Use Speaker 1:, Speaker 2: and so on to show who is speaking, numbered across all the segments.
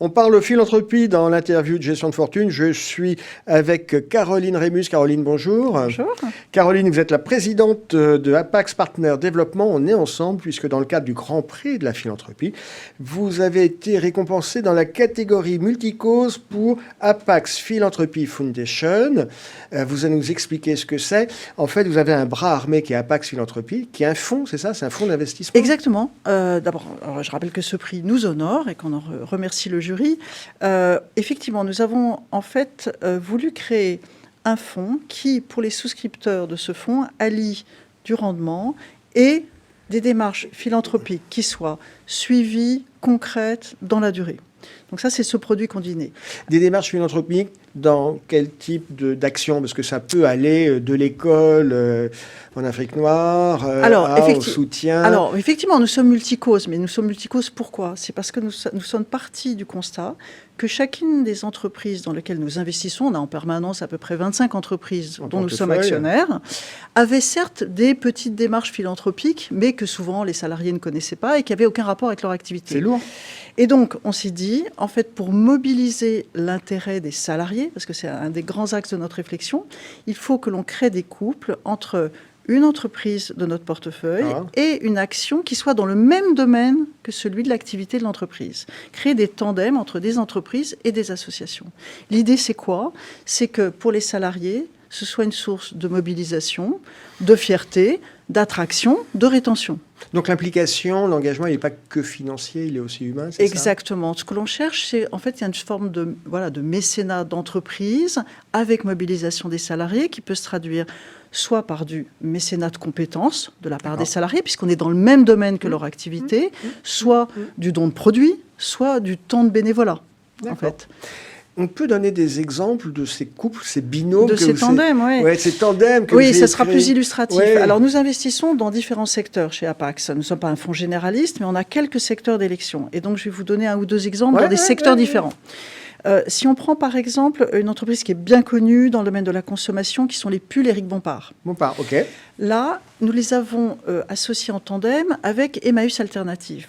Speaker 1: On parle philanthropie dans l'interview de Gestion de Fortune. Je suis avec Caroline Rémus. Caroline, bonjour.
Speaker 2: Bonjour.
Speaker 1: Caroline, vous êtes la présidente de Apax Partner Développement. On est ensemble puisque dans le cadre du Grand Prix de la philanthropie, vous avez été récompensé dans la catégorie multicause pour Apax Philanthropy Foundation. Vous allez nous expliquer ce que c'est. En fait, vous avez un bras armé qui est Apax Philanthropy, qui est un fonds, c'est ça? C'est un fonds d'investissement?
Speaker 2: Exactement. D'abord, je rappelle que ce prix nous honore et qu'on en remercie le jury. Effectivement, nous avons en fait voulu créer un fonds qui, pour les souscripteurs de ce fonds, allie du rendement et des démarches philanthropiques qui soient suivies, concrètes, dans la durée. Donc ça, c'est ce produit combiné.
Speaker 1: Des démarches philanthropiques dans quel type d'action? Parce que ça peut aller de l'école en Afrique noire au soutien.
Speaker 2: Alors, effectivement, nous sommes multicauses. Mais nous sommes multicauses pourquoi? C'est parce que nous sommes partis du constat que chacune des entreprises dans lesquelles nous investissons, on a en permanence à peu près 25 entreprises dont nous sommes actionnaires, avait certes des petites démarches philanthropiques, mais que souvent les salariés ne connaissaient pas et qui n'avaient aucun rapport avec leur activité.
Speaker 1: C'est lourd.
Speaker 2: Et donc, on s'est dit, en fait, pour mobiliser l'intérêt des salariés, parce que c'est un des grands axes de notre réflexion, il faut que l'on crée des couples entre une entreprise de notre portefeuille et une action qui soit dans le même domaine que celui de l'activité de l'entreprise. Créer des tandems entre des entreprises et des associations. L'idée, c'est quoi? C'est que pour les salariés, ce soit une source de mobilisation, de fierté, d'attraction, de rétention.
Speaker 1: Donc l'implication, l'engagement, il n'est pas que financier, il est aussi humain, c'est ça?
Speaker 2: Exactement. Ce que l'on cherche, c'est en fait, il y a une forme de mécénat d'entreprise avec mobilisation des salariés qui peut se traduire soit par du mécénat de compétences de la part des salariés, puisqu'on est dans le même domaine que leur activité, soit du don de produits, soit du temps de bénévolat, en fait.
Speaker 1: On peut donner des exemples de ces couples, ces binômes?
Speaker 2: De ces tandems, oui.
Speaker 1: Ouais, ces tandems que
Speaker 2: oui, ça sera plus illustratif.
Speaker 1: Ouais.
Speaker 2: Alors, nous investissons dans différents secteurs chez Apax. Nous ne sommes pas un fonds généraliste, mais on a quelques secteurs d'élection. Et donc, je vais vous donner un ou deux exemples dans des secteurs différents. Si on prend par exemple une entreprise qui est bien connue dans le domaine de la consommation, qui sont les pulls Éric Bompard.
Speaker 1: Bompard, ok.
Speaker 2: Là, nous les avons associés en tandem avec Emmaüs Alternative.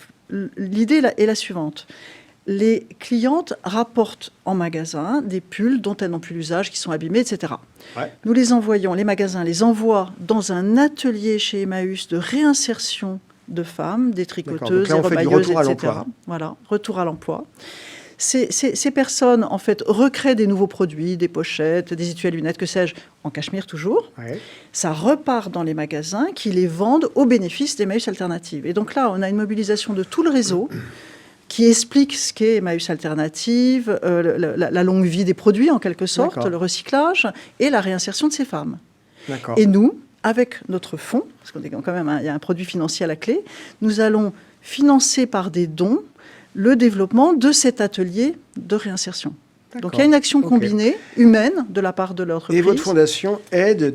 Speaker 2: L'idée est la suivante. Les clientes rapportent en magasin des pulls dont elles n'ont plus l'usage, qui sont abîmés, etc. Ouais. Nous les envoyons, les magasins les envoient dans un atelier chez Emmaüs de réinsertion de femmes, des tricoteuses, des remailleuses, etc. Voilà, retour à l'emploi. Ces personnes, en fait, recréent des nouveaux produits, des pochettes, des étuis à lunettes, que sais-je, en cachemire toujours. Ouais. Ça repart dans les magasins qui les vendent au bénéfice d'Emmaüs Alternative. Et donc là, on a une mobilisation de tout le réseau qui explique ce qu'est Emmaüs Alternative, la longue vie des produits, en quelque sorte, le recyclage et la réinsertion de ces femmes. Et nous, avec notre fonds, parce qu'on est quand même, il y a un produit financier à la clé, nous allons financer par des dons le développement de cet atelier de réinsertion. Donc il y a une action combinée, humaine, de la part de l'entreprise.
Speaker 1: Et votre fondation aide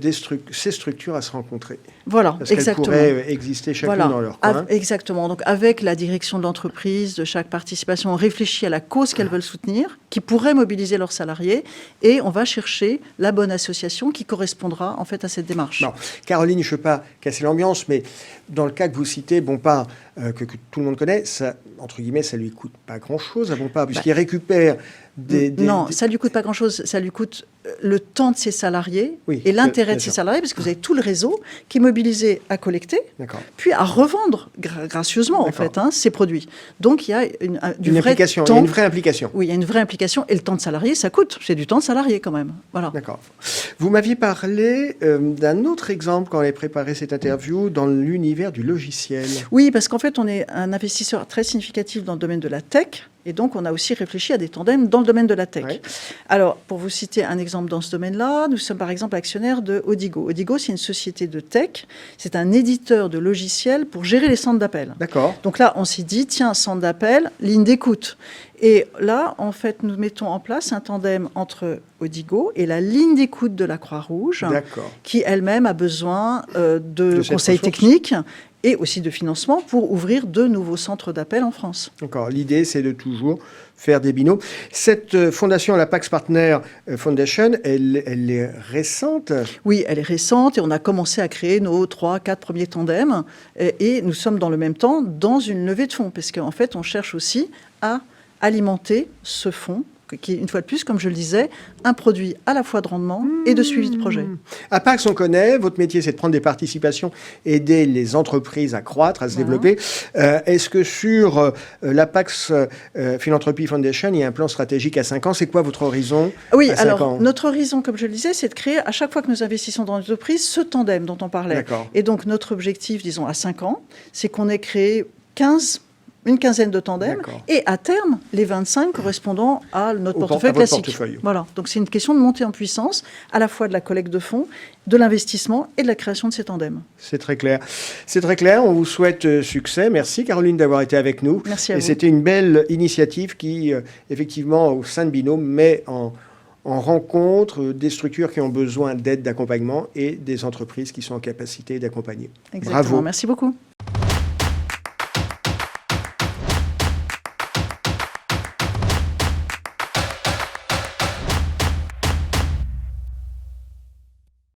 Speaker 1: ces structures à se rencontrer.
Speaker 2: Voilà,
Speaker 1: parce
Speaker 2: exactement.
Speaker 1: Parce qu'elles pourraient exister chacune dans leur coin.
Speaker 2: Exactement. Donc avec la direction de l'entreprise, de chaque participation, on réfléchit à la cause qu'elles veulent soutenir, qui pourrait mobiliser leurs salariés, et on va chercher la bonne association qui correspondra en fait à cette démarche.
Speaker 1: Non. Caroline, je ne veux pas casser l'ambiance, mais dans le cas que vous citez, Bompard, que tout le monde connaît, ça, entre guillemets, ça ne lui coûte pas grand-chose à Bompard, puisqu'il récupère
Speaker 2: Non, ça ne lui coûte pas grand-chose. Ça lui coûte le temps de ses salariés et l'intérêt de ses salariés, parce que vous avez tout le réseau qui est mobilisé à collecter, puis à revendre gracieusement, en fait, ces produits. Donc, il y a une vraie implication.
Speaker 1: Il y a une vraie implication.
Speaker 2: Oui, il y a une vraie implication. Et le temps de salarié, ça coûte. C'est du temps de salarié, quand même. Voilà.
Speaker 1: D'accord. Vous m'aviez parlé d'un autre exemple quand on avait préparé cette interview dans l'univers du logiciel.
Speaker 2: Oui, parce qu'en fait, on est un investisseur très significatif dans le domaine de la tech. Et donc, on a aussi réfléchi à des tandems dans le domaine de la tech. Ouais. Alors, pour vous citer un exemple dans ce domaine-là, nous sommes par exemple actionnaires de Odigo. Odigo, c'est une société de tech. C'est un éditeur de logiciels pour gérer les centres d'appel.
Speaker 1: D'accord.
Speaker 2: Donc là, on s'est dit, tiens, centre d'appel, ligne d'écoute. Et là, en fait, nous mettons en place un tandem entre Odigo et la ligne d'écoute de la Croix-Rouge, qui elle-même a besoin de conseils techniques et aussi de financement pour ouvrir de nouveaux centres d'appel en France.
Speaker 1: D'accord. L'idée, c'est de toujours faire des binômes. Cette fondation, la Pax Partner Foundation, elle est récente?
Speaker 2: Oui, elle est récente et on a commencé à créer nos 3-4 premiers tandems et nous sommes dans le même temps dans une levée de fonds parce qu'en fait, on cherche aussi à alimenter ce fonds, qui est, une fois de plus, comme je le disais, un produit à la fois de rendement et de suivi de projet.
Speaker 1: Apax, on connaît, votre métier c'est de prendre des participations, aider les entreprises à croître, à se développer. Est-ce que sur l'Apax Philanthropy Foundation, il y a un plan stratégique à 5 ans? C'est quoi votre horizon
Speaker 2: Oui,
Speaker 1: à 5
Speaker 2: alors
Speaker 1: ans?
Speaker 2: notre horizon, comme je le disais, c'est de créer à chaque fois que nous investissons dans l'entreprise ce tandem dont on parlait.
Speaker 1: D'accord.
Speaker 2: Et donc notre objectif, disons à 5 ans, c'est qu'on ait créé une quinzaine de tandems,
Speaker 1: D'accord.
Speaker 2: et à terme, les 25 correspondant à notre
Speaker 1: à
Speaker 2: portefeuille
Speaker 1: votre
Speaker 2: classique.
Speaker 1: portefeuille.
Speaker 2: Voilà. Donc c'est une question de montée en puissance, à la fois de la collecte de fonds, de l'investissement et de la création de ces tandems.
Speaker 1: C'est très clair. C'est très clair. On vous souhaite succès. Merci Caroline d'avoir été avec nous.
Speaker 2: Merci à
Speaker 1: et
Speaker 2: vous.
Speaker 1: C'était une belle initiative qui, effectivement, au sein de Binôme, met en rencontre des structures qui ont besoin d'aide, d'accompagnement et des entreprises qui sont en capacité d'accompagner.
Speaker 2: Exactement.
Speaker 1: Bravo.
Speaker 2: Merci beaucoup.